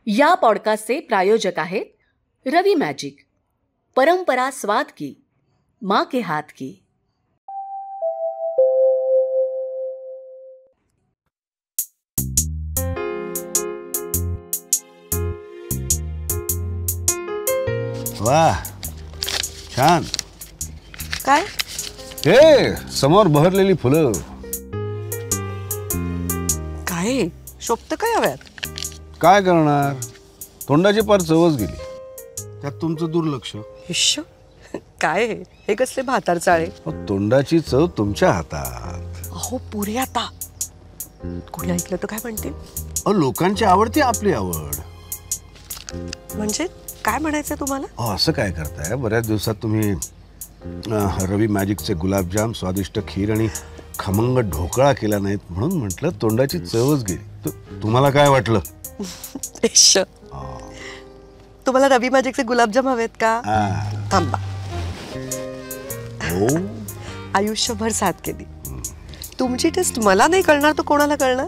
या पॉडकास्टचे प्रायोजक आहेत रवी मॅजिक, परंपरा स्वाद की, माँ के हाथ की. वाह, छान. काय? हे समोर बहरलेली फुलं. काय शोभतं काय हव्यात? काय करणार, तोंडाची पार चवच गेली. त्यात तुमचं दुर्लक्ष. हिश्श, काय हे कसले भातार चाळे? तोंडाची चव तुमच्या हातात. अहो पुरे आता. कोणी ऐकलं तर काय म्हणतील? लोकांची आवडती आपली आवड. म्हणजे काय म्हणायचं तुम्हाला? असं काय करताय? बऱ्याच दिवसात तुम्ही रवी मॅजिकचे गुलाबजाम, स्वादिष्ट खीर आणि खमंग ढोकळा केला नाहीत, म्हणून म्हटलं तोंडाची चवच गेली. तुम्हाला काय वाटलं? हिश्श, तुम्हाला रवी मॅजिकचे गुलाबजाम हवेत का? थांबा. आयुष्यभर साथ केली, तुमची टेस्ट मला नाही कळणार तर कोणाला कळणार?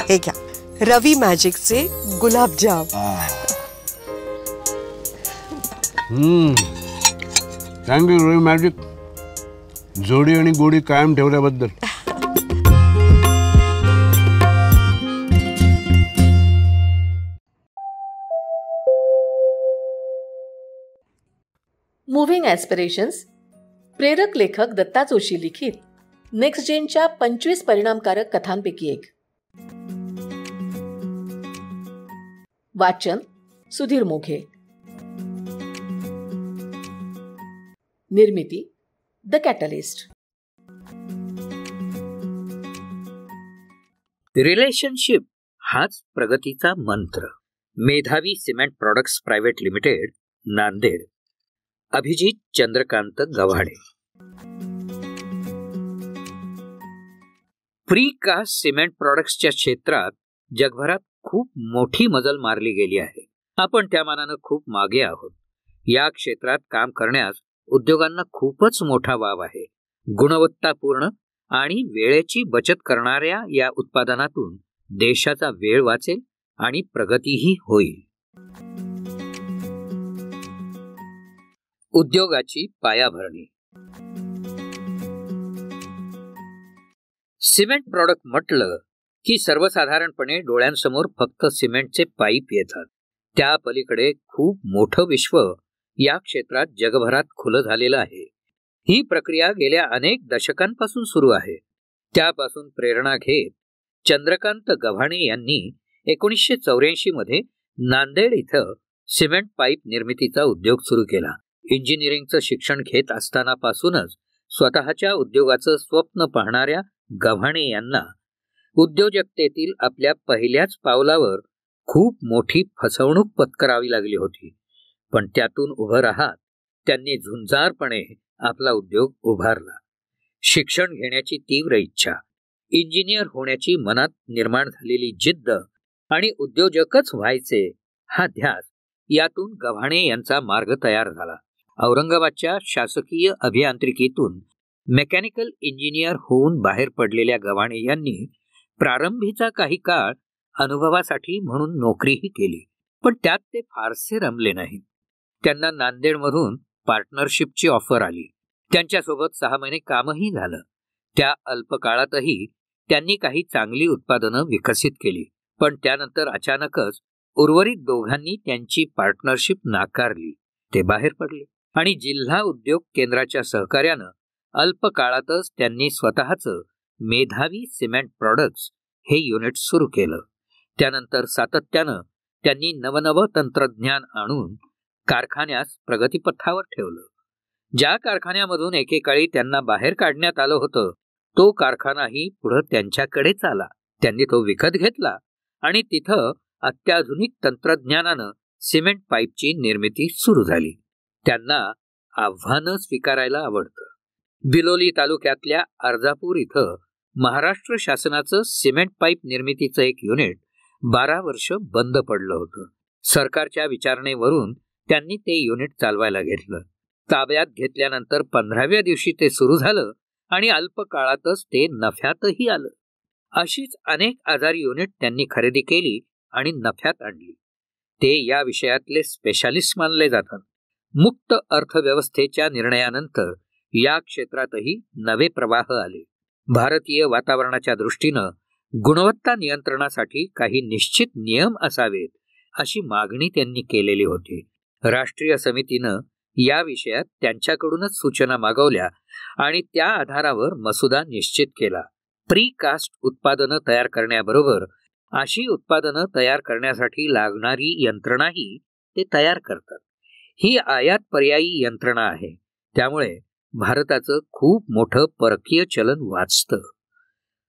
हे घ्या, रवी मॅजिकचे गुलाबजाम. थँक्यू रवी मॅजिक, जोडी आणि गोडी कायम ठेवल्याबद्दल. मुव्हिंग ॲस्पिरेशन्स, प्रेरक लेखक दत्ता जोशी लिखित नेक्स्ट जेनच्या 25 परिणामकारक कथांपैकी एक. वाचन सुधीर मोघे. निर्मिती द कॅटलिस्ट. रिलेशनशिप हाच प्रगतीचा मंत्र. मेधावी cement products private limited, Nanded. Abhijit Chandrakant Gavhane. Precast cement प्रॉडक्ट्सच्या क्षेत्रात जगभरात खूप मोठी मजल मारली गेली आहे. आपण त्या मानानं खूप मागे आहोत. या क्षेत्रात काम करण्यास उद्योगांना खूपच मोठा वाव आहे. गुणवत्तापूर्ण आणि वेळेची बचत करणाऱ्या या उत्पादनातून देशाचा वेळ वाचेल आणि प्रगतीही होईल. उद्योगाची पायाभरणी. सिमेंट प्रॉडक्ट म्हटलं की सर्वसाधारणपणे डोळ्यांसमोर फक्त सिमेंटचे पाईप येतात. त्या पलीकडे खूप मोठं विश्व या क्षेत्रात जगभरात खुलं झालेलं आहे. ही प्रक्रिया गेल्या अनेक दशकांपासून सुरू आहे. त्यापासून प्रेरणा घेत चंद्रकांत गव्हाणे यांनी 1984 मध्ये नांदेड इथं सिमेंट पाईप निर्मितीचा उद्योग सुरू केला. इंजिनिअरिंगचं शिक्षण घेत असतानापासूनच स्वतःच्या उद्योगाचं स्वप्न पाहणाऱ्या गव्हाणे यांना उद्योजकतेतील आपल्या पहिल्याच पावलावर खूप मोठी फसवणूक पत्करावी लागली होती. पण त्यातून उभं राहत त्यांनी झुंजारपणे आपला उद्योग उभारला. शिक्षण घेण्याची तीव्र इच्छा, इंजिनियर होण्याची मनात निर्माण झालेली जिद्द आणि उद्योजकच व्हायचे हा ध्यास, यातून गव्हाणे यांचा मार्ग तयार झाला. औरंगाबादच्या शासकीय अभियांत्रिकीतून मेकॅनिकल इंजिनियर होऊन बाहेर पडलेल्या गव्हाणे यांनी प्रारंभीचा काही काळ अनुभवासाठी म्हणून नोकरीही केली. पण त्यात ते फारसे रमले नाहीत. त्यांना नांदेडमधून पार्टनरशिपची ऑफर आली. त्यांच्यासोबत 6 महिने कामही झालं. त्या अल्पकाळातही त्यांनी काही चांगली उत्पादनं विकसित केली. पण त्यानंतर अचानकच उर्वरित दोघांनी त्यांची पार्टनरशिप नाकारली. ते बाहेर पडले आणि जिल्हा उद्योग केंद्राच्या सहकार्यानं अल्पकाळातच त्यांनी स्वतःचं मेधावी सिमेंट प्रॉडक्ट्स हे युनिट सुरू केलं. त्यानंतर सातत्यानं त्यांनी नवनवं तंत्रज्ञान आणून कारखान्यास प्रगतीपथावर ठेवलं. ज्या कारखान्यामधून एकेकाळी त्यांना बाहेर काढण्यात आलं होतं, तो कारखानाही पुढं त्यांच्याकडेच आला. त्यांनी तो विकत घेतला आणि तिथं अत्याधुनिक तंत्रज्ञानानं सिमेंट पाईपची निर्मिती सुरू झाली. त्यांना आव्हानं स्वीकारायला आवडतं. बिलोली तालुक्यातल्या अर्जापूर इथं महाराष्ट्र शासनाचं सिमेंट पाईप निर्मितीचं एक युनिट 12 वर्ष बंद पडलं होतं. सरकारच्या विचारणेवरून त्यांनी ते युनिट चालवायला घेतलं. ताब्यात घेतल्यानंतर 15व्या दिवशी ते सुरू झालं आणि अल्प काळातच ते नफ्यातही आलं. अशीच अनेक आजारी युनिट त्यांनी खरेदी केली आणि नफ्यात आणली. ते या विषयातले स्पेशालिस्ट मानले जातात. मुक्त अर्थव्यवस्थेच्या निर्णयानंतर या क्षेत्रातही नवे प्रवाह आले. भारतीय वातावरणाच्या दृष्टीनं गुणवत्ता नियंत्रणासाठी काही निश्चित नियम असावेत अशी मागणी त्यांनी केलेली होती. राष्ट्रीय समितीनं या विषयात त्यांच्याकडूनच सूचना मागवल्या आणि त्या आधारावर मसुदा निश्चित केला. प्रीकास्ट उत्पादनं तयार करण्याबरोबर अशी उत्पादनं तयार करण्यासाठी लागणारी यंत्रणाही ते तयार करतात. ही आयात पर्यायी यंत्रणा आहे. त्यामुळे भारताचं खूप मोठं परकीय चलन वाचतं.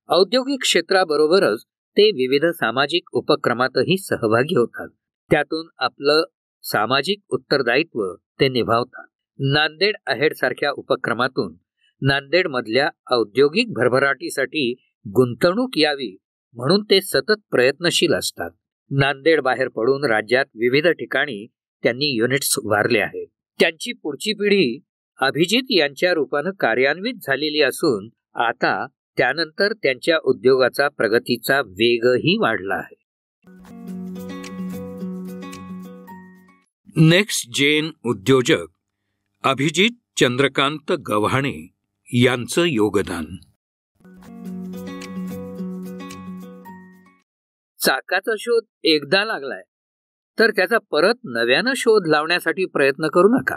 औद्योगिक क्षेत्राबरोबरच ते विविध सामाजिक उपक्रमातही सहभागी होतात. त्यातून आपलं सामाजिक उत्तरदायित्व ते निभावतात. नांदेड अहेड सारख्या उपक्रमातून नांदेडमधल्या औद्योगिक भरभराटीसाठी गुंतवणूक यावी म्हणून ते सतत प्रयत्नशील असतात. नांदेड बाहेर पडून राज्यात विविध ठिकाणी त्यांनी युनिट्स उभारले आहेत. त्यांची पुढची पिढी अभिजित यांच्या रूपानं कार्यान्वित झालेली असून आता त्यानंतर त्यांच्या उद्योगाचा प्रगतीचा वेगही वाढला आहे. नेक्स्ट जेन उद्योजक अभिजित चंद्रकांत गव्हाणे यांचं योगदान. चाकाचा शोध एकदा लागलाय तर त्याचा परत नव्यानं शोध लावण्यासाठी प्रयत्न करू नका.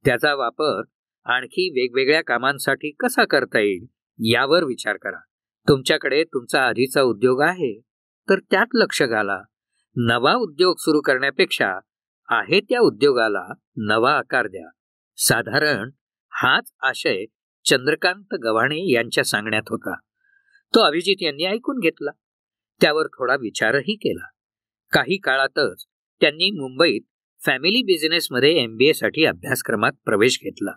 त्याचा वापर आणखी वेगवेगळ्या कामांसाठी कसा करता येईल यावर विचार करा. तुमच्याकडे तुमचा आधीचा उद्योग आहे तर त्यात लक्ष घाला. नवा उद्योग सुरू करण्यापेक्षा आहे त्या उद्योगाला नवा आकार द्या. साधारण हाच आशय चंद्रकांत गव्हाणे यांच्या सांगण्यात होता. तो अभिजित यांनी ऐकून घेतला. त्यावर थोडा विचारही केला. काही काळातच त्यांनी मुंबईत फॅमिली बिझनेसमध्ये MBA साठी अभ्यासक्रमात प्रवेश घेतला.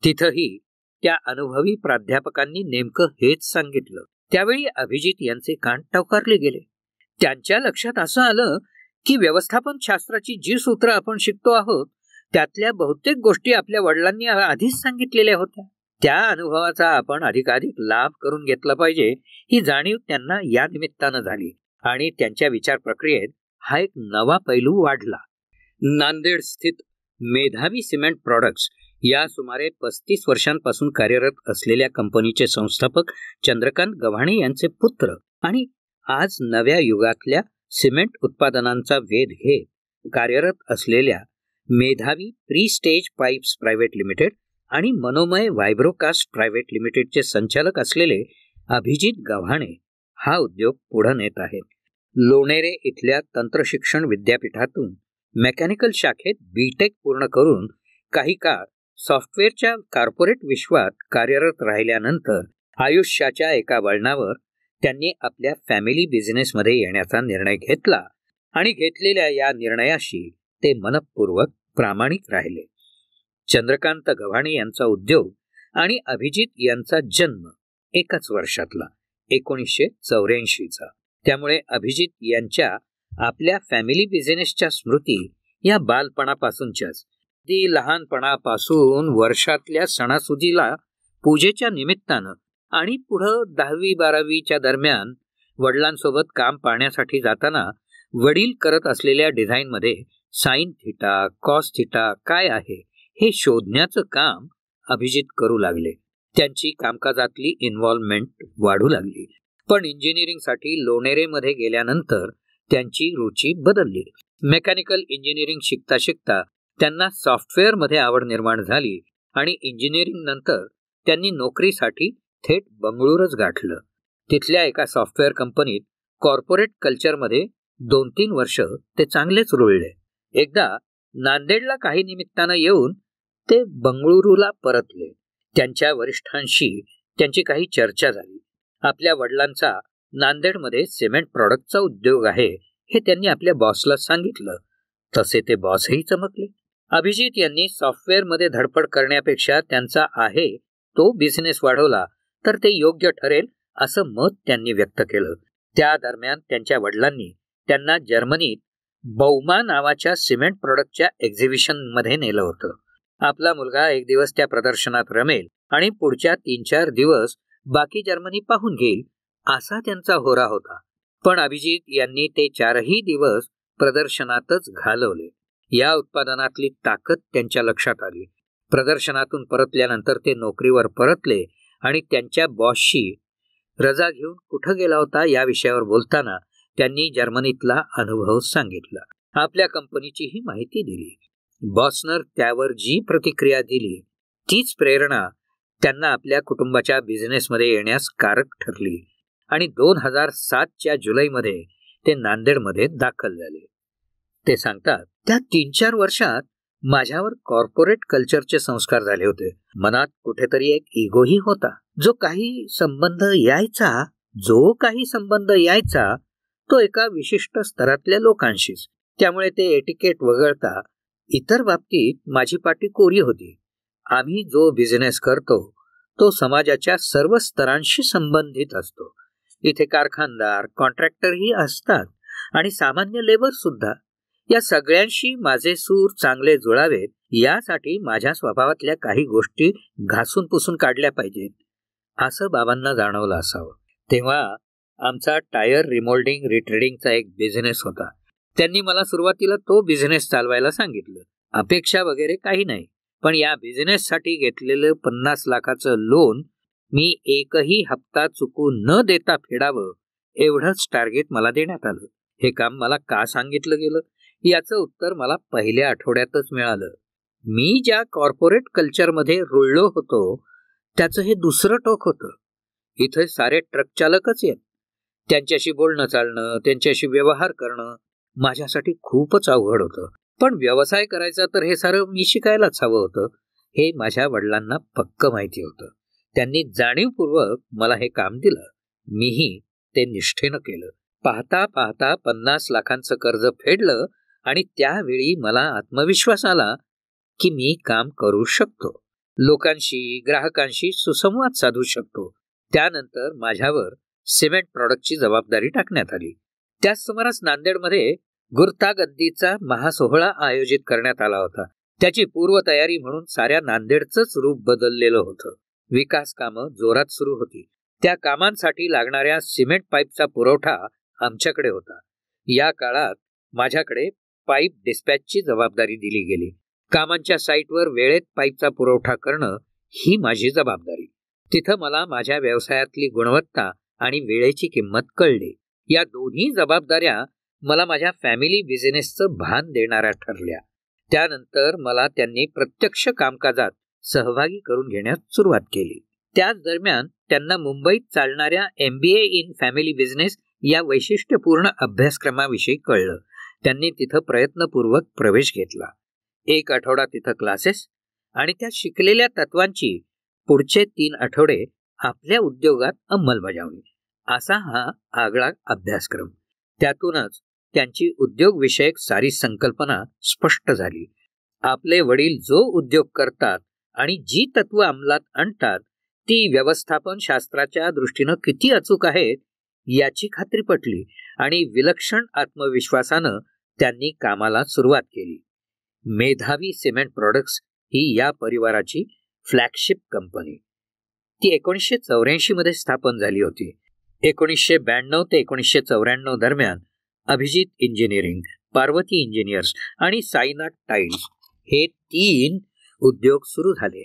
तिथंही त्या अनुभवी प्राध्यापकांनी नेमकं हेच सांगितलं. त्यावेळी अभिजित यांचे कान टवकारले गेले. त्यांच्या लक्षात असं आलं की व्यवस्थापन शास्त्राची जी सूत्र आपण शिकतो आहोत त्यातल्या बहुतेक गोष्टी आपल्या वडिलांनी आधीच सांगितलेल्या होत्या. त्या अनुभवाचा आपण अधिकाधिक लाभ करून घेतला पाहिजे ही जाणीव त्यांना या निमित्तानं झाली आणि त्यांच्या विचार प्रक्रियेत हा एक नवा पैलू वाढला. नांदेड स्थित मेधावी सिमेंट प्रॉडक्ट्स या सुमारे 35 वर्षांपासून कार्यरत असलेल्या कंपनीचे संस्थापक चंद्रकांत गव्हाणे यांचे पुत्र आणि आज नव्या युगातल्या सिमेंट उत्पादनांचा वेध घेत कार्यरत असलेल्या मेधावी pre stage pipes private limited आणि मनोमय व्हायब्रोकास्ट प्रायव्हेट लिमिटेडचे संचालक असलेले अभिजित गव्हाणे हा उद्योग पुढे नेत आहेत. लोणेरे इथल्या तंत्रशिक्षण विद्यापीठातून मेकॅनिकल शाखेत BTech पूर्ण करून काही काळ सॉफ्टवेअरच्या कॉर्पोरेट विश्वात कार्यरत राहिल्यानंतर आयुष्याच्या एका वळणावर त्यांनी आपल्या फॅमिली बिझनेसमध्ये येण्याचा निर्णय घेतला आणि घेतलेल्या या निर्णयाशी ते मनपूर्वक प्रामाणिक राहिले. चंद्रकांत गव्हाणे यांचा उद्योग आणि अभिजित यांचा जन्म एकाच वर्षातला 1984चा. त्यामुळे अभिजित यांच्या आपल्या फॅमिली बिझनेसच्या स्मृती या बालपणापासूनच्याच. ती लहानपणापासून वर्षातल्या सणासुदीला पूजेच्या निमित्तानं आणि पुढं 10वी-12वीच्या दरम्यान वडिलांसोबत काम पाहण्यासाठी जाताना वडील करत असलेल्या डिझाईनमध्ये साइन थिटा, कॉस थिटा काय आहे हे शोधण्याचं काम अभिजित करू लागले. त्यांची कामकाजातली इन्व्हॉल्वमेंट वाढू लागली. पण इंजिनिअरिंगसाठी लोणेरेमध्ये गेल्यानंतर त्यांची रुची बदलली. मेकॅनिकल इंजिनिअरिंग शिकता शिकता त्यांना सॉफ्टवेअरमध्ये आवड निर्माण झाली आणि इंजिनिअरिंग नंतर त्यांनी नोकरीसाठी थेट बंगळूरच गाठलं. तिथल्या एका सॉफ्टवेअर कंपनीत कॉर्पोरेट कल्चरमध्ये 2-3 वर्ष ते चांगलेच रुळले. एकदा नांदेडला काही निमित्तानं येऊन ते बंगळुरूला परतले. त्यांच्या वरिष्ठांशी त्यांची काही चर्चा झाली. आपल्या वडिलांचा नांदेडमध्ये सिमेंट प्रॉडक्टचा उद्योग आहे हे त्यांनी आपल्या बॉसला सांगितलं. तसे ते बॉसही चमकले. अभिजित यांनी सॉफ्टवेअरमध्ये धडपड करण्यापेक्षा त्यांचा आहे तो बिझनेस वाढवला तर ते योग्य ठरेल असं मत त्यांनी व्यक्त केलं. त्या दरम्यान त्यांच्या वडिलांनी त्यांना जर्मनीत बौमा नावाच्या सिमेंट प्रॉडक्टच्या एक्झिबिशनमध्ये नेलं होतं. आपला मुलगा एक दिवस त्या प्रदर्शनात रमेल आणि पुढच्या 3-4 दिवस बाकी जर्मनी पाहून घेईल असा त्यांचा होरा होता. पण अभिजित यांनी ते 4ही दिवस प्रदर्शनातच घालवले. या उत्पादनातली ताकद त्यांच्या लक्षात आली. प्रदर्शनातून परतल्यानंतर ते नोकरीवर परतले आणि त्यांच्या बॉसशी रजा घेऊन कुठं गेला होता या विषयावर बोलताना त्यांनी जर्मनीतला अनुभव सांगितला. आपल्या कंपनीचीही माहिती दिली. बॉसनं त्यावर जी प्रतिक्रिया दिली तीच प्रेरणा त्यांना आपल्या कुटुंबाच्या बिझनेसमध्ये येण्यास कारक ठरली आणि 2007च्या जुलैमध्ये ते नांदेडमध्ये दाखल झाले. ते सांगतात, त्या 3-4 वर्षात माझ्यावर कॉर्पोरेट कल्चरचे संस्कार झाले होते. मनात कुठेतरी एक इगोही होता. जो काही संबंध यायचा तो एका विशिष्ट स्तरातल्या लोकांशीच. त्यामुळे ते एटिकेट वगळता इतर बाबतीत माझी पाटी कोरी होती. आम्ही जो बिझनेस करतो तो समाजाच्या सर्व स्तरांशी संबंधित असतो. इथे कारखानदार, कॉन्ट्रॅक्टरही असतात आणि सामान्य लेबर सुद्धा. या सगळ्यांशी माझे सूर चांगले जुळावेत यासाठी माझ्या स्वभावातल्या काही गोष्टी घासून पुसून काढल्या पाहिजेत असं बाबांना जाणवलं असावं. तेव्हा आमचा टायर रिमोल्डिंग रिट्रेडिंगचा एक बिझनेस होता. त्यांनी मला सुरुवातीला तो बिझनेस चालवायला सांगितलं. अपेक्षा वगैरे काही नाही, पण या बिझनेससाठी घेतलेलं 50 लाखाचं लोन मी एकही हप्ता चुकून न देता फेडावं एवढंच टार्गेट मला देण्यात आलं. हे काम मला का सांगितलं गेलं याचं उत्तर मला पहिल्या आठवड्यातच मिळालं. मी ज्या कॉर्पोरेट कल्चरमध्ये रुळलो होतो त्याचं हे दुसरं टोक होतं. इथे सारे ट्रक चालकच आहेत. त्यांच्याशी बोलणं चालणं, त्यांच्याशी व्यवहार करणं माझ्यासाठी खूपच अवघड होतं. पण व्यवसाय करायचा तर हे सारं मी शिकायलाच हवं होतं हे माझ्या वडिलांना पक्क माहिती होतं. त्यांनी जाणीवपूर्वक मला हे काम दिलं. मीही ते निष्ठेनं केलं. पाहता पाहता 50 लाखांचं कर्ज फेडलं आणि त्यावेळी मला आत्मविश्वास आला की मी काम करू शकतो, लोकांशी, ग्राहकांशी सुसंवाद साधू शकतो. त्यानंतर माझ्यावर सिमेंट प्रॉडक्टची जबाबदारी टाकण्यात आली. त्याच सुमारास नांदेडमध्ये गुर्तागद्दीचा महासोहळा आयोजित करण्यात आला होता. त्याची पूर्वतयारी म्हणून साऱ्या नांदेडचंच रूप बदललेलं होतं. विकास कामं जोरात सुरू होती. त्या कामांसाठी लागणाऱ्या सिमेंट पाईपचा पुरवठा आमच्याकडे होता. या काळात माझ्याकडे पाईप डिस्पॅचची जबाबदारी दिली गेली. कामांच्या साईटवर वेळेत पाईपचा पुरवठा करणं ही माझी जबाबदारी. तिथं मला माझ्या व्यवसायातली गुणवत्ता आणि वेळेची किंमत कळली. या दोन्ही जबाबदाऱ्या मला माझ्या फॅमिली बिझनेसचं भान देणाऱ्या ठरल्या. त्यानंतर मला त्यांनी प्रत्यक्ष कामकाजात सहभागी करून घेण्यास सुरुवात केली. त्याच दरम्यान त्यांना मुंबईत चालणाऱ्या MBA इन फॅमिली बिझनेस या वैशिष्ट्यपूर्ण अभ्यासक्रमाविषयी कळलं. त्यांनी तिथं प्रयत्नपूर्वक प्रवेश घेतला. 1 आठवडा तिथं क्लासेस आणि त्या शिकलेल्या तत्वांची पुढचे 3 आठवडे आपल्या उद्योगात अंमलबजावणी असा हा आगळा अभ्यासक्रम. त्यातूनच त्यांची उद्योगविषयक सारी संकल्पना स्पष्ट झाली. आपले वडील जो उद्योग करतात आणि जी तत्व अंमलात आणतात ती व्यवस्थापन शास्त्राच्या दृष्टीनं किती अचूक आहेत याची खात्री पटली आणि विलक्षण आत्मविश्वासानं त्यांनी कामाला सुरुवात केली. मेधावी सिमेंट प्रॉडक्ट्स ही या परिवाराची फ्लॅगशिप कंपनी. ती 1984 मध्ये स्थापन झाली होती. 1992 ते 1994 दरम्यान अभिजित इंजिनिअरिंग, पार्वती इंजिनियर्स आणि साईनाथ टाईल्स हे 3 उद्योग सुरू झाले.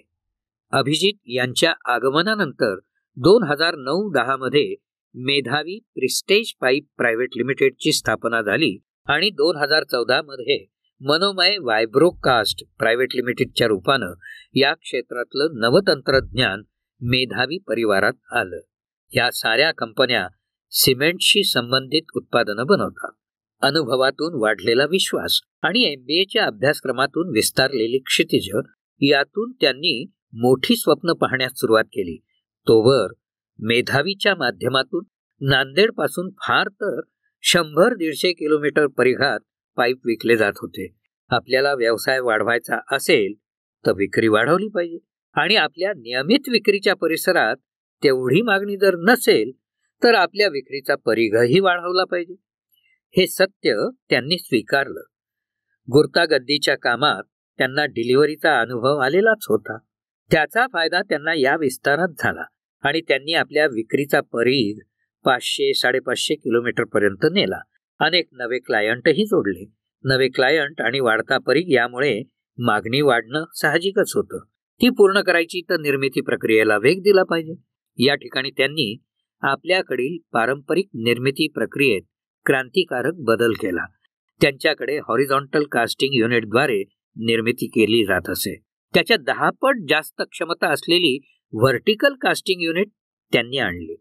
अभिजित यांच्या आगमनानंतर 2009-10 मध्ये मेधावी प्रिस्टेज पाईप प्रायव्हेट लिमिटेडची स्थापना झाली आणि 2014 मध्ये मनोमय वायब्रोकास्ट प्रायव्हेट लिमिटेडच्या रूपानं या क्षेत्रातलं नवतंत्रज्ञान मेधावी परिवारात आलं. या साऱ्या कंपन्या सिमेंटशी संबंधित उत्पादनं बनवतात. अनुभवातून वाढलेला विश्वास आणि MBAच्या अभ्यासक्रमातून विस्तारलेली क्षितिज यातून त्यांनी मोठी स्वप्न पाहण्यास सुरुवात केली. तोवर मेधावीच्या माध्यमातून नांदेडपासून फार तर 100-150 किलोमीटर परिघात पाईप विकले जात होते. आपल्याला व्यवसाय वाढवायचा असेल तर विक्री वाढवली पाहिजे आणि आपल्या नियमित विक्रीच्या परिसरात तेवढी मागणी जर नसेल तर आपल्या विक्रीचा परिघही वाढवला पाहिजे. हे सत्य त्यांनी स्वीकारलं. गुर्तागद्दीच्या कामात त्यांना डिलिव्हरीचा अनुभव आलेलाच होता. त्याचा फायदा त्यांना या विस्तारात झाला आणि त्यांनी आपल्या विक्रीचा परिघ 500-550 किलोमीटर पर्यंत नेला. अनेक नवे क्लायंटही जोडले. नवे क्लायंट आणि वाढता परीघ यामुळे मागणी वाढणं साहजिकच होतं. ती पूर्ण करायची तर निर्मिती प्रक्रियेला वेग दिला पाहिजे. या ठिकाणी त्यांनी आपल्याकडील पारंपरिक निर्मिती प्रक्रियेत क्रांतिकारक बदल केला. त्यांच्याकडे हॉरिझॉन्टल कास्टिंग युनिटद्वारे निर्मिती केली जात असे. त्याच्या 10 पट जास्त क्षमता असलेली व्हर्टिकल कास्टिंग युनिट त्यांनी आणली.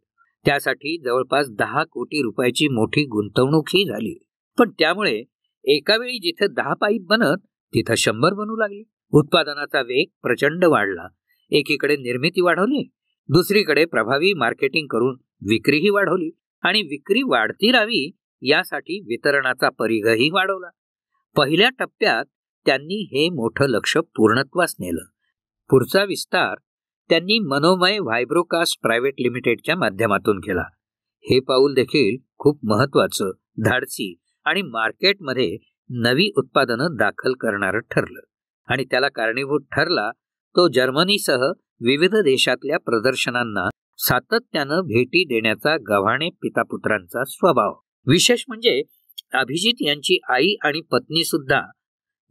त्यासाठी जवळपास 10 कोटी रुपयाची मोठी गुंतवणूकही झाली. पण त्यामुळे एका वेळी जिथे 10 पाईप बनत तिथं 100 बनू लागले. उत्पादनाचा वेग प्रचंड वाढला. एकीकडे निर्मिती वाढवली, दुसरीकडे प्रभावी मार्केटिंग करून विक्रीही वाढवली आणि विक्री वाढती राहावी यासाठी वितरणाचा परिघही वाढवला. पहिल्या टप्प्यात त्यांनी हे मोठं लक्ष पूर्णत्वास नेलं. पुढचा विस्तार त्यांनी मनोमय व्हायब्रोकास्ट प्रायव्हेट लिमिटेडच्या माध्यमातून केला. हे पाऊल देखील खूप महत्वाचं, धाडसी आणि मार्केटमध्ये नवी उत्पादनं दाखल करणारं ठरलं. आणि त्याला कारणीभूत ठरला तो जर्मनीसह विविध देशातल्या प्रदर्शनांना सातत्यानं भेटी देण्याचा गव्हाणे पितापुत्रांचा स्वभाव. विशेष म्हणजे अभिजित यांची आई आणि पत्नी सुद्धा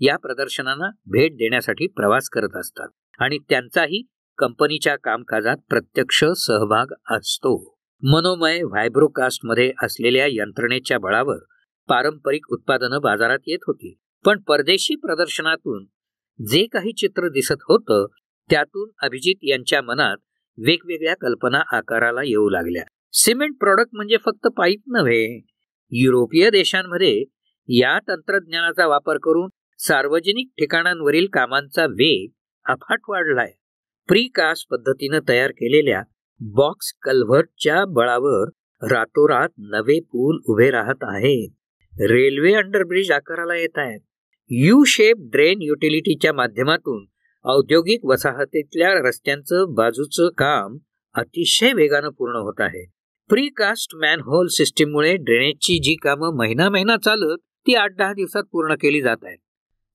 या प्रदर्शनांना भेट देण्यासाठी प्रवास करत असतात आणि त्यांचाही कंपनीच्या कामकाजात प्रत्यक्ष सहभाग असतो. मनोमय व्हायब्रोकास्ट मध्ये असलेल्या यंत्रणेच्या बळावर पारंपरिक उत्पादनं बाजारात येत होती. पण परदेशी प्रदर्शनातून जे काही चित्र दिसत होतं त्यातून अभिजित यांच्या मनात वेगवेगळ्या कल्पना आकाराला येऊ लागल्या. सिमेंट प्रॉडक्ट म्हणजे फक्त पाईप नव्हे. युरोपीय देशांमध्ये या तंत्रज्ञानाचा वापर करून सार्वजनिक ठिकाणांवरील कामांचा वेग अफाट वाढलाय. प्रीकास्ट पद्धतीनं तयार केलेल्या बॉक्स कल्व्हर्टच्या बळावर रातोरात नवे पूल उभे राहत आहेत. रेल्वे अंडरब्रिज आकाराला येत आहेत. यू शेप ड्रेन युटिलिटीच्या माध्यमातून औद्योगिक वसाहतीतल्या रस्त्यांचं बाजूचं काम अतिशय वेगानं पूर्ण होत आहे. प्रीकास्ट मॅनहोल सिस्टीममुळे ड्रेनेजची जी कामं महिना चालत ती 8-10 दिवसात पूर्ण केली जात आहेत.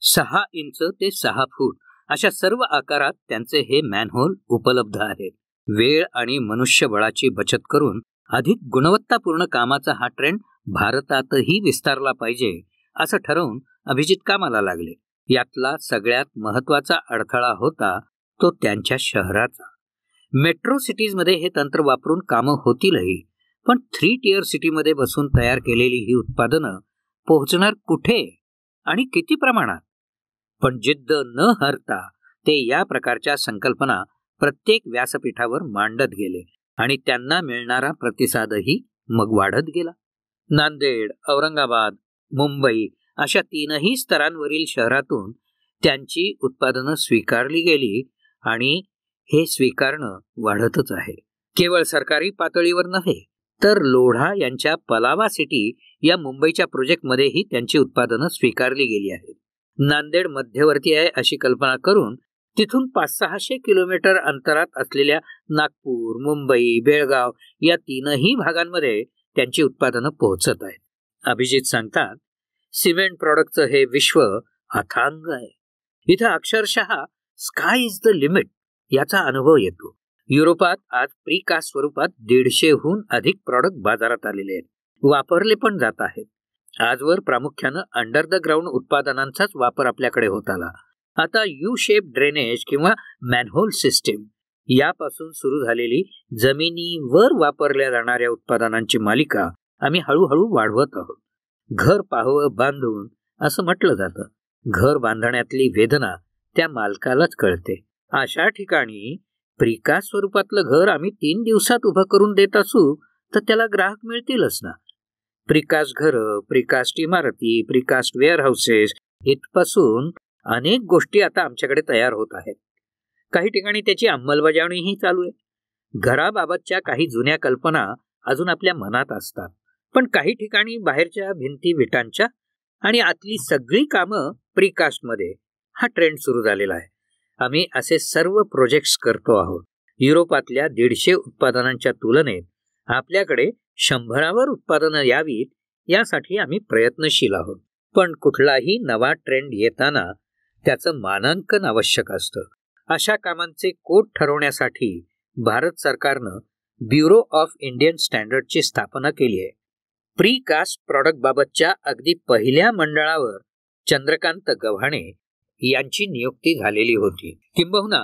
6 इंच ते 6 फूट अशा सर्व आकारात त्यांचे हे मॅनहोल उपलब्ध आहेत. वेळ आणि मनुष्यबळाची बचत करून अधिक गुणवत्तापूर्ण कामाचा हा ट्रेंड भारतातही विस्तारला पाहिजे असं ठरवून अभिजित कामाला लागले. यातला सगळ्यात महत्वाचा अडथळा होता तो त्यांच्या शहराचा. मेट्रो सिटीजमध्ये हे तंत्र वापरून कामं होतीलही, पण 3 टियर सिटीमध्ये बसून तयार केलेली ही उत्पादनं पोहोचणार कुठे आणि किती प्रमाणात? पण जिद्द न हरता ते या प्रकारच्या संकल्पना प्रत्येक व्यासपीठावर मांडत गेले आणि त्यांना मिळणारा प्रतिसादही मग वाढत गेला. नांदेड, औरंगाबाद, मुंबई अशा 3ही स्तरांवरील शहरातून त्यांची उत्पादनं स्वीकारली गेली आणि हे स्वीकारणं वाढतच आहे. केवळ सरकारी पातळीवर नव्हे तर लोढा यांच्या पलावा सिटी या मुंबईच्या प्रोजेक्टमध्येही त्यांची उत्पादनं स्वीकारली गेली आहेत. नांदेड मध्यवर्ती आहे अशी कल्पना करून तिथून 500-600 किलोमीटर अंतरात असलेल्या नागपूर, मुंबई, बेळगाव या 3ही भागांमध्ये त्यांची उत्पादनं पोहोचत आहेत. अभिजित सांगतात, सिमेंट प्रॉडक्टचं हे विश्व अथांग आहे. इथं अक्षरशः स्काय इज द लिमिट याचा अनुभव येतो. युरोपात आज प्रीकास्ट स्वरूपात 150हून अधिक प्रॉडक्ट बाजारात आलेले आहेत, वापरले पण जात आहेत. आजवर प्रामुख्यानं अंडर द ग्राउंड उत्पादनांचाच वापर आपल्याकडे होत आला. आता यू शेप ड्रेनेज किंवा मॅनहोल सिस्टीम यापासून सुरू झालेली जमिनीवर वापरल्या जाणाऱ्या उत्पादनांची मालिका आम्ही हळूहळू वाढवत आहोत. घर पाहावं बांधून असं म्हटलं जातं. घर बांधण्यातली वेदना त्या मालकालाच कळते. अशा ठिकाणी प्रीकास्ट स्वरूपातलं घर आम्ही 3 दिवसात उभं करून देत असू तर त्याला ग्राहक मिळतीलच ना. प्रीकास्ट घरं, प्रीकास्ट इमारती, प्रीकास्ट वेअर हाऊसेस इथपासून अनेक गोष्टी आता आमच्याकडे तयार होत आहेत. काही ठिकाणी त्याची अंमलबजावणीही चालू आहे. घराबाबतच्या काही जुन्या कल्पना अजून आपल्या मनात असतात, पण काही ठिकाणी बाहेरच्या भिंती विटांच्या आणि आतली सगळी कामं प्रीकास्टमध्ये हा ट्रेंड सुरू झालेला आहे. आम्ही असे सर्व प्रोजेक्ट्स करतो आहोत. युरोपातल्या 150 उत्पादनांच्या तुलनेत आपल्याकडे 100वर उत्पादनं यावीत यासाठी आम्ही प्रयत्नशील आहोत. पण कुठलाही नवा ट्रेंड येताना त्याचं मानांकन आवश्यक असतं. अशा कामांचे कोड ठरवण्यासाठी भारत सरकारनं ब्युरो ऑफ इंडियन स्टँडर्डची स्थापना केली आहे. प्रीकास्ट प्रॉडक्ट बाबतच्या अगदी पहिल्या मंडळावर चंद्रकांत गव्हाणे यांची नियुक्ती झालेली होती. किंबहुना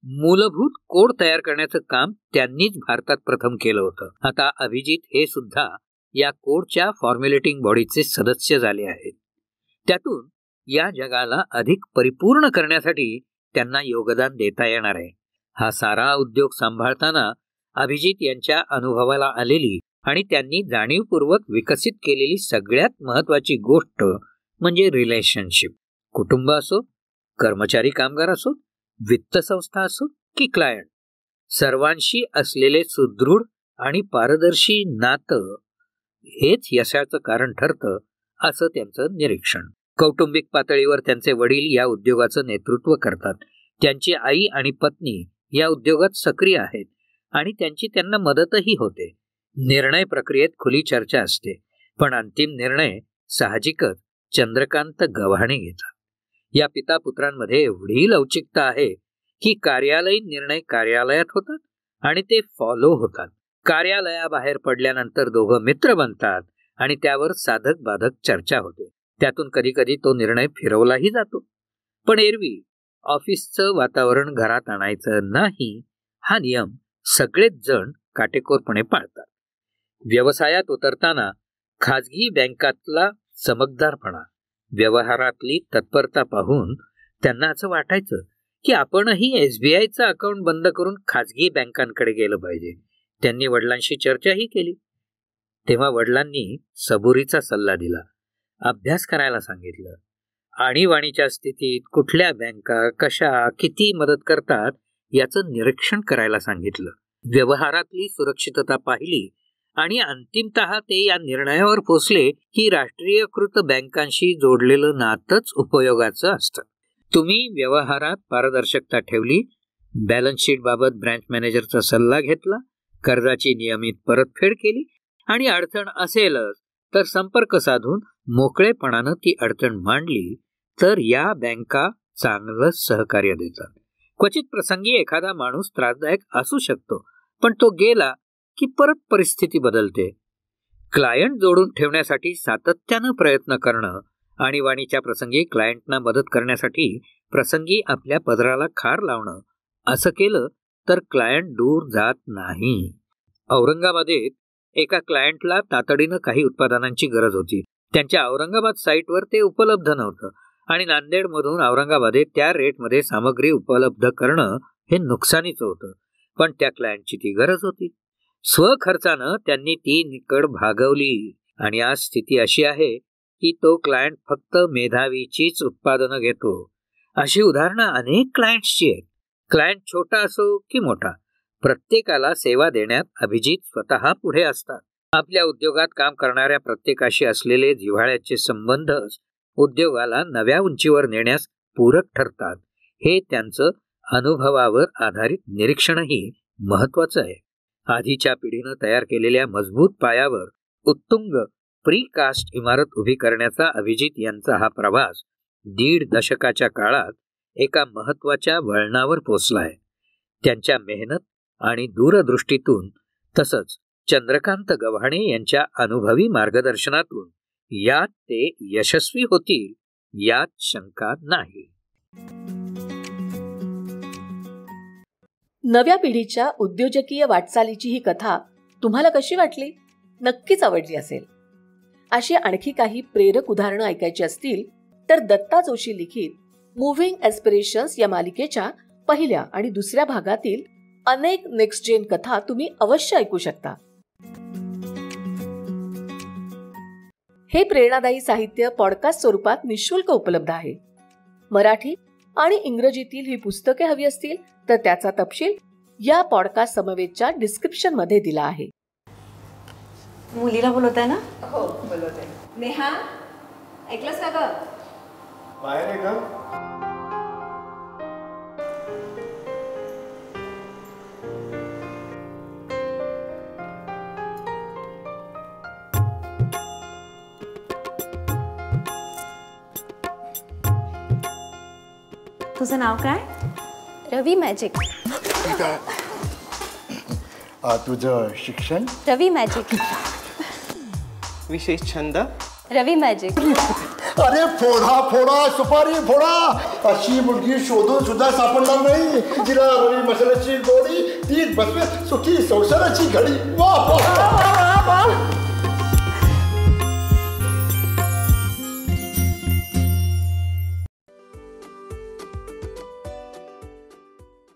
मूलभूत कोड तयार करण्याचं काम त्यांनीच भारतात प्रथम केलं होतं. आता अभिजित हे सुद्धा या कोडच्या फॉर्म्युलेटिंग बॉडीचे सदस्य झाले आहेत. त्यातून या जगाला अधिक परिपूर्ण करण्यासाठी त्यांना योगदान देता येणार आहे. हा सारा उद्योग सांभाळताना अभिजित यांच्या अनुभवाला आलेली आणि त्यांनी जाणीवपूर्वक विकसित केलेली सगळ्यात महत्वाची गोष्ट म्हणजे रिलेशनशिप. कुटुंब असो, कर्मचारी कामगार असो, वित्त संस्था असो की क्लायंट, सर्वांशी असलेले सुदृढ आणि पारदर्शी नातं हेच यशाचं कारण ठरतं असं त्यांचं निरीक्षण. कौटुंबिक पातळीवर त्यांचे वडील या उद्योगाचं नेतृत्व करतात. त्यांची आई आणि पत्नी या उद्योगात सक्रिय आहेत आणि त्यांची त्यांना मदतही होते. निर्णय प्रक्रियेत खुली चर्चा असते, पण अंतिम निर्णय साहजिकच चंद्रकांत गव्हाणे घेतात. या पिता पुत्रांमध्ये एवढी लवचिकता आहे की कार्यालयीन निर्णय कार्यालयात होतात आणि ते फॉलो होतात. कार्यालयाबाहेर पडल्यानंतर दोघं मित्र बनतात आणि त्यावर साधक बाधक चर्चा होते. त्यातून कधी कधी तो निर्णय फिरवलाही जातो. पण एरवी ऑफिसचं वातावरण घरात आणायचं नाही हा नियम सगळेच जण काटेकोरपणे पाळतात. व्यवसायात उतरताना खाजगी बँकातला चमकदारपणा, व्यवहारातली तत्परता पाहून त्यांना असं वाटायचं की आपणही SBIचं अकाउंट बंद करून खाजगी बँकांकडे गेलं पाहिजे. त्यांनी वडिलांशी चर्चाही केली. तेव्हा वडिलांनी सबुरीचा सल्ला दिला, अभ्यास करायला सांगितलं. आणीबाणीच्या स्थितीत कुठल्या बँका कशा किती मदत करतात याचं निरीक्षण करायला सांगितलं. व्यवहारातली सुरक्षितता पाहिली आणि अंतिमतः ते या निर्णयावर पोचले की राष्ट्रीयकृत बँकांशी जोडलेलं नातंच उपयोगाचं असतं. तुम्ही व्यवहारात पारदर्शकता ठेवली, बॅलन्स शीट बाबत ब्रँच मॅनेजरचा सल्ला घेतला, कर्जाची नियमित परतफेड केली आणि अडचण असेलच तर संपर्क साधून मोकळेपणानं ती अडचण मांडली तर या बँका चांगलं सहकार्य देतात. क्वचित प्रसंगी एखादा माणूस त्रासदायक असू शकतो, पण तो गेला की परत परिस्थिती बदलते. क्लायंट जोडून ठेवण्यासाठी सातत्यानं प्रयत्न करणं, आणीबाणीच्या प्रसंगी क्लायंटना मदत करण्यासाठी प्रसंगी आपल्या पदराला खार लावणं, असं केलं तर क्लायंट दूर जात नाही. औरंगाबादेत एका क्लायंटला तातडीनं काही उत्पादनांची गरज होती. त्यांच्या औरंगाबाद साईटवर ते उपलब्ध नव्हतं आणि नांदेडमधून औरंगाबादेत त्या रेटमध्ये सामग्री उपलब्ध करणं हे नुकसानीचं होतं. पण त्या क्लायंटची ती गरज होती. स्वखर्चानं त्यांनी ती निकड भागवली आणि आज स्थिती अशी आहे की तो क्लायंट फक्त मेधावीचीच उत्पादनं घेतो. अशी उदाहरणं अनेक क्लायंट्सची आहेत. क्लायंट छोटा असो की मोठा, प्रत्येकाला सेवा देण्यात अभिजित स्वतः पुढे असतात. आपल्या उद्योगात काम करणाऱ्या प्रत्येकाशी असलेले जिव्हाळ्याचे संबंध उद्योगाला नव्या उंचीवर नेण्यास पूरक ठरतात. हे त्यांचं अनुभवावर आधारित निरीक्षणही महत्वाचं आहे. आधीच्या पिढीनं तयार केलेल्या मजबूत पायावर उत्तुंग प्रीकास्ट इमारत उभी करण्याचा अभिजित यांचा हा प्रवास 1.5 दशकाच्या काळात एका महत्वाच्या वळणावर पोचलाय. त्यांच्या मेहनत आणि दूरदृष्टीतून तसंच चंद्रकांत गव्हाणे यांच्या अनुभवी मार्गदर्शनातून यात ते यशस्वी होतील यात शंका नाही. नव्या पिढीच्या उद्योजकीय वाटचालीची ही कथा तुम्हाला कशी वाटली? नक्कीच आवडली असेल. अशी आणखी काही प्रेरक उदाहरणं ऐकायची असतील तर दत्ता जोशी लिखित मुव्हिंग एस्पिरेशन्स या मालिकेच्या पहिल्या आणि दुसऱ्या भागातील अनेक नेक्स्ट जेन कथा तुम्ही अवश्य ऐकू शकता. हे प्रेरणादायी साहित्य पॉडकास्ट स्वरूपात निःशुल्क उपलब्ध आहे. मराठी आणि इंग्रजीतील ही पुस्तके हवी असतील तर त्याचा तपशील या पॉडकास्ट समवेतच्या डिस्क्रिप्शन मध्ये दिला आहे. मुलीला बोलवताय ना? हो बोलवते. नेहा ऐकलंस का ग? बाहेर आहे का? तुझं नाव काय? रवी मॅजिक. तुझं शिक्षण? रवी मॅजिक. विशेष छंद? रवी मॅजिक. अरे फोडा फोडा सुपारी फोडा, अशी मुलगी शोधून सुद्धा सापडणार नाही जिला रवी मसाल्याची गोडी ती बसवे सुखी संसाराची घडी. वा वा वा वा वा.